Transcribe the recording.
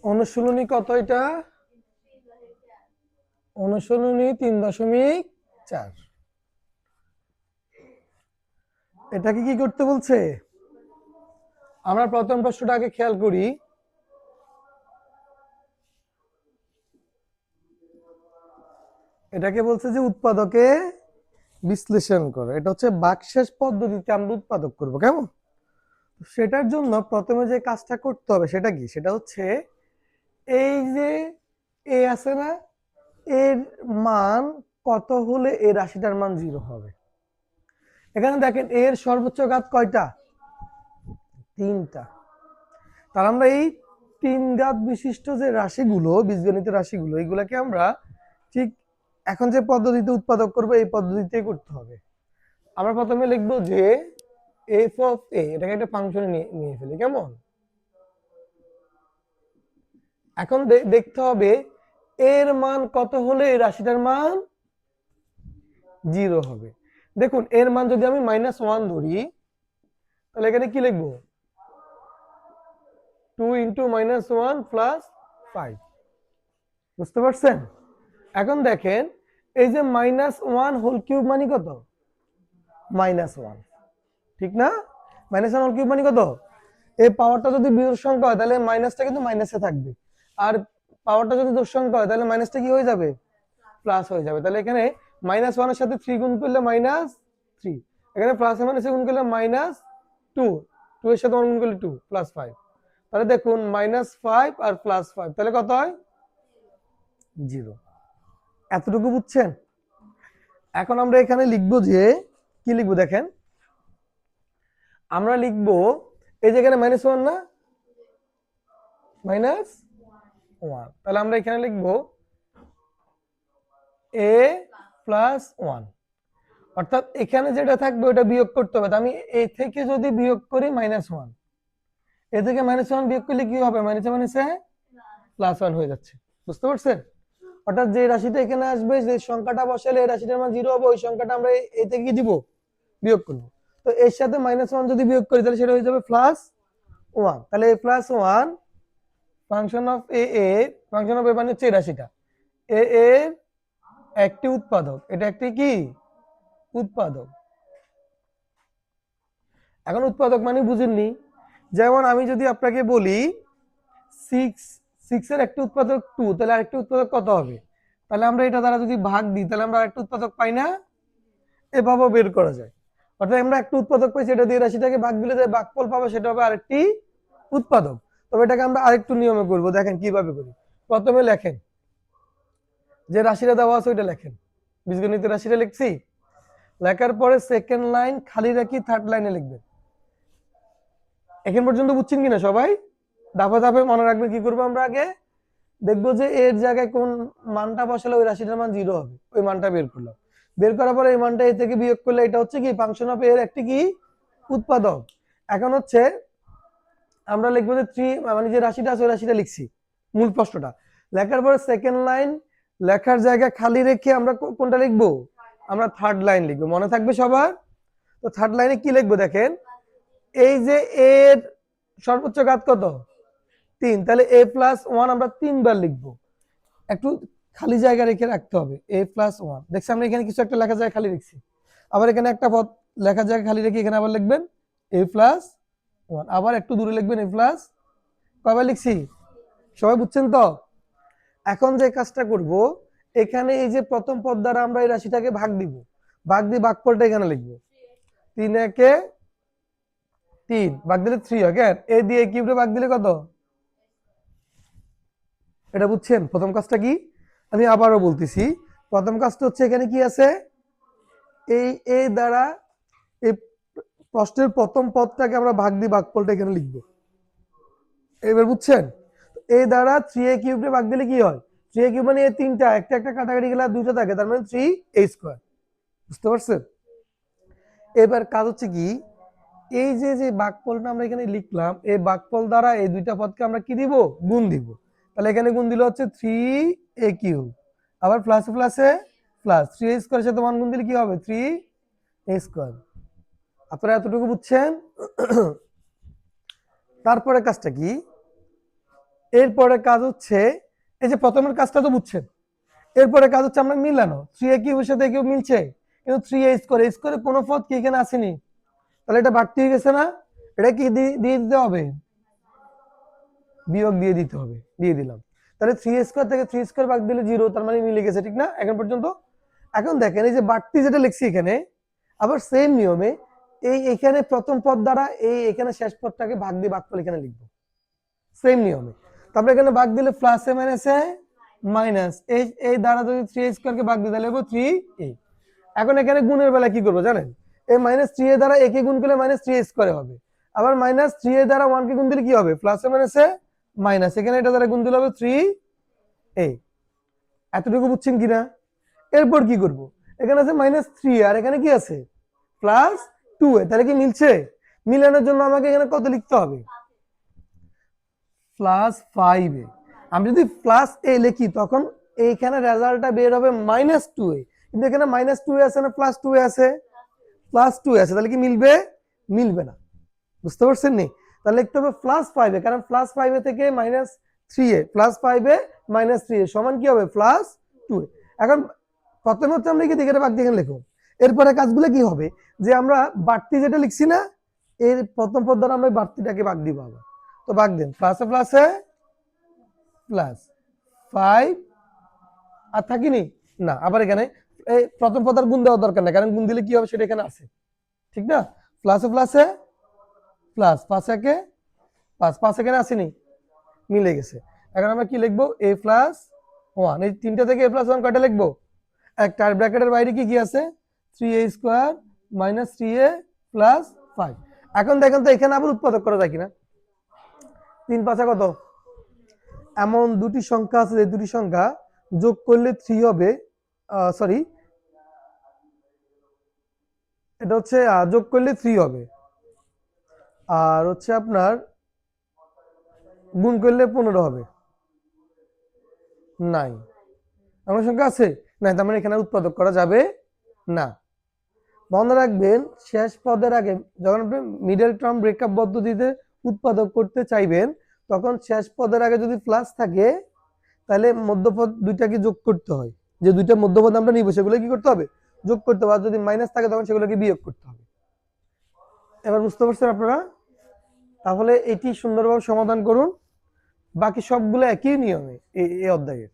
অনুশীলনী কত এটা? অনুশীলনী 3.4। এটাকে কি করতে বলছে? আমরা প্রথম প্রশ্নটা আগে খেয়াল করি। এটাকে বলছে যে উৎপাদকে বিশ্লেষণ করো। এটা হচ্ছে ভাগশেষ পদ্ধতিতে আমরা উৎপাদক করব, কেমন? সেটার জন্য প্রথমে যে কাজটা করতে হবে সেটা কি? সেটা হচ্ছে এই যে এ আছে না, এর মান কত হলে এই রাশিটার মান 0 হবে? এখানে দেখেন এর সর্বোচ্চ ঘাত কয়টা? 3টা। তাহলে আমরা এই 3 ঘাত বিশিষ্ট যে রাশিগুলো, বীজগণিতের রাশিগুলো, এগুলাকে আমরা ঠিক এখন যে পদ্ধতিতে উৎপাদক করব এই পদ্ধতিতেই করতে হবে। আমরা প্রথমে লিখব যে এফ অফ এ, এটাকে একটা ফাংশনে নিয়ে ফেলি, কেমন? এখন দেখতে হবে এর মান কত হলে এই রাশিটার মান 0 হবে। দেখুন এর মান যদি আমি -1 ধরি, তাহলে এখানে কি লিখবো? 2 × -1 + 5। বুঝতে পারছেন? এখন দেখেন এই যে -1 হোল কিউব মানে কত? -1, ঠিক না? -1 হোল কিউব মানে কত? এই পাওয়ারটা যদি বিজোড় সংখ্যা হয় তাহলে মাইনাসটা কিন্তু মাইনাসে থাকবে, আর পাওয়ারটা যদি জোড় সংখ্যা হয় তাহলে মাইনাসটা কি হয়ে যাবে? প্লাস হয়ে যাবে। তাহলে এখানে -1 এর সাথে 3 গুণ করলে -3, এখানে প্লাস এর মাইনাসে গুণ করলে -2, 2 এর সাথে 1 গুণ করলে 2 + 5। তাহলে দেখুন -5 আর +5 তাহলে কত হয়? 0। এতটুকু বুঝছেন? এখন আমরা এখানে লিখবো যে কি লিখবো দেখেন, আমরা লিখবো এই যে এখানে -1 না, -1, তাহলে আমরা এখানে লিখবো a + 1, অর্থাৎ এখানে যেটা থাকবে ওটা বিয়োগ করতে হবে। আমি এ থেকে যদি বিয়োগ করি -1, এ থেকে -1 বিয়োগ করলে কি হবে? +1 হয়ে যাচ্ছে। বুঝতে পারছেন? অর্থাৎ যে রাশিটা এখানে আসবে, যে সংখ্যাটা বসালে এই রাশিটার মান 0 হবে, ওই সংখ্যাটা আমরা এ থেকে কি দিব? বিয়োগ করব। তো এর সাথে -1 যদি বিয়োগ করি তাহলে সেটা হয়ে যাবে +1। তাহলে a + 1 function of a, function of a মানে হচ্ছে এই রাশিটা এ এর একটি উৎপাদক। এটা একটি কি উৎপাদক? এখন উৎপাদক মানে বুঝেননি? যেমন আমি যদি আপনাকে বলি 6 এর একটা উৎপাদক 2, তাহলে আরেকটা উৎপাদক কত হবে? তাহলে আমরা এটা দ্বারা যদি ভাগ দিই তাহলে আমরা আরেকটা উৎপাদক পাই না? এভাবেও বের করা যায়। অর্থাৎ আমরা একটা উৎপাদক পাই, সেটা দিয়ে রাশিটাকে ভাগ দিলে যে ভাগফল পাবো সেটা হবে আরেকটি উৎপাদক। তবে এটাকে আমরা আরেকটু নিয়মে করব। দেখেন কিভাবে করি। প্রথমে লেখেন যে রাশিটা দেওয়া আছে ওইটা লেখেন, বীজগণিতের রাশিটা লিখছি। লেখার পরে সেকেন্ড লাইন খালি রাখি, থার্ড লাইনে লিখবেন। এখন পর্যন্ত বুঝছেন কিনা সবাই? ধাপে ধাপে মনে রাখবেন কি করবো আমরা আগে দেখবো যে এর জায়গায় কোন মানটা বসালে ওই রাশিটার মান 0 হবে, ওই মানটা বের করলাম। বের করার পরে এই মানটা এ থেকে বিয়োগ করলে এটা হচ্ছে কি ফাংশন অফ এর একটি কি উৎপাদক। এখন হচ্ছে আমরা লিখবো যে 3 মানে যে রাশিটা আছে ওই রাশিটা লিখছি মূল প্রশ্নটা। লেখার পরে সেকেন্ড লাইন লেখার জায়গা খালি রেখে আমরা কোনটা লিখবো? আমরা থার্ড লাইন লিখবো। মনে থাকবে সবার? তো থার্ড লাইনে কি লিখবো দেখেন, এই যে এর সর্বোচ্চ ঘাত কত? 3, তাহলে a + 1 আমরা 3 বার লিখবো। একটু খালি জায়গা রেখে রাখতে হবে। a + 1 দেখছি আমরা এখানে কিছু একটা লেখা জায়গা খালি লিখছি, আবার এখানে একটা পদ লেখা জায়গা খালি রেখে এখানে আবার লিখবেন a + 1, আবার একটু দূরে লিখবেন a+, কয়বার লিখছি? সবাই বুঝছেন তো? এখন যে কাজটা করব, এখানে এই যে প্রথম পদ দ্বারা আমরা এই রাশিটাকে ভাগ দিব, ভাগ দিয়ে ভাগফলটা এখানে লিখবো। 3 একে 3, ভাগ দিলে 3 হয়। কেন? এ দিয়ে কিউবটা ভাগ দিলে কত? এটা বুঝছেন প্রথম কাজটা কি? আমি আবারও বলতেছি, প্রথম কাজটা হচ্ছে এখানে কি আছে, এই এ দ্বারা এই প্রশ্নের প্রথম পদটাকে আমরা ভাগ দিয়ে ভাগফলটা এখানে লিখবো। এবার বুঝছেন? এ দ্বারা 3a³ ভাগ দিলে কি হয়? 3a³ মানে এই তিনটা, একটা একটা কাটাকাটি গেলে দুটো থাকে, তার মানে 3a²। বুঝতে পারছেন? এবার কাজ হচ্ছে কি, এই যে যে ভাগফলটা আমরা এখানে লিখলাম, এই ভাগফল দ্বারা এই দুইটা পদকে আমরা কি দিব? গুণ দিব। তাহলে এখানে গুণ দিলে হচ্ছে 3a³, আবার প্লাসে প্লাসে প্লাস 3a² সাথে 1 গুণ দিলে কি হবে? 3a²। আপনারা এতটুকু বুঝছেন? তারপরে কাজটা কি, এরপরে কাজ হচ্ছে, এই যে প্রথমের কাজটা তো বুঝছেন, এরপরে কাজ হচ্ছে আমরা মিলানো। 3a কিউবের সাথে কিউব মিলছে, কিন্তু 3a স্কোয়ারে কোনো পদ কি এখানে আসেনি, তাহলে এটা বাড়তি হয়ে গেছে না? এটা কি দিয়ে দিতে হবে, বিয়োগ দিয়ে দিতে হবে, দিয়ে দিলাম। তাহলে 3a² থেকে 3 স্কোয়ার ভাগ দিলে 0, তার মানে মিলে গেছে, ঠিক না এখন পর্যন্ত? এখন দেখেন এই যে বাড়তি যেটা লিখছি এখানে, আবার সেম নিয়মে এখানে প্রথম পদ দ্বারা এখানে শেষ পদটাকে ভাগ দিয়ে ভাগফল এখানে লিখবো, সেম নিয়মে। তারপরে এখানে ভাগ দিলে প্লাস এ মাইনাস এ মাইনাস এই দ্বারা যদি 3a² কে ভাগ দিই তাহলে হবে 3a। এখন এখানে গুণের বেলা কি করবো জানেন, এই -3a দ্বারা a কে গুণ করলে -3a² হবে, আবার -3a দ্বারা 1 কে গুণ দিলে কি হবে, প্লাস এ মাইনাস এ মাইনাস, এখানে এটা দ্বারা গুণ দিলে হবে 3a। এতটুকু বুঝছেন কিনা? এরপর কি করব, এখানে আছে -3 আর এখানে কি আছে +2a, তাহলে কি মিলছে? মিলানোর জন্য আমাকে এখানে কত লিখতে হবে, +5a। আমি যদি +a লিখি তখন এইখানে রেজাল্টটা বের হবে -2a, কিন্তু এখানে -2a আছে না +2a আছে, +2a আছে, তাহলে কি মিলবে? মিলবে না, বুঝতে পারছেন নি? তাহলে লিখতে হবে +5a, কারণ +5a থেকে -3a, +5a -3a সমান কি হবে, +2a। এখন প্রথমে হচ্ছে আমরা কি দিকে ভাগ দিয়ে লিখো, এরপরে কাজগুলো কি হবে, যে আমরা বাড়তি যেটা লিখছি না, এর প্রথম পদ দ্বারা আমরা বাড়তিটাকে ভাগ দিব আবার, তো ভাগ দেন, প্লাসে প্লাসে প্লাস 5 আর থাকিনি না, আবার এখানে এই প্রথম পদ আর গুণ দেওয়ার দরকার নাই, কারণ গুণ দিলে কি হবে সেটা এখানে আছে, ঠিক না? প্লাসে প্লাসে প্লাস 5 একে 5 এখানে আসেনি, মিলে গেছে। এখন আমরা কি লিখবো, a+1, এই তিনটা থেকে a+1 কয়টা লিখবো, একটা। আর ব্র্যাকেটের বাইরে কি কি আছে, 3a² - 3a + 5। এখন দেখেন তো এখানে আবার উৎপাদক করা যায় কিনা, 3 5 কত, এমন দুটি সংখ্যা আছে যে দুটি সংখ্যা যোগ করলে 3 হবে, সরি এটা হচ্ছে যোগ করলে 3 হবে, আর হচ্ছে আপনার গুণ করলে 15 হবে, নাই এমন সংখ্যা আছে নাই, তার মানে এখানে উৎপাদক করা যাবে না। মনে রাখবেন শেষ পদের আগে যখন আপনি মিডল টার্ম ব্রেকআপ পদ্ধতিতে উৎপাদক করতে চাইবেন, তখন শেষ পদের আগে যদি প্লাস থাকে তাহলে মধ্যপদ দুইটাকে যোগ করতে হয়, যে দুইটা মধ্যপদ আমরা নিব সেগুলো কি করতে হবে, যোগ করতে হবে, আর যদি মাইনাস থাকে তখন সেগুলোকে বিয়োগ করতে হবে। এবার বুঝতে পারছেন আপনারা? তাহলে এটি সুন্দরভাবে সমাধান করুন, বাকি সবগুলো একই নিয়মে এই অধ্যায়ের।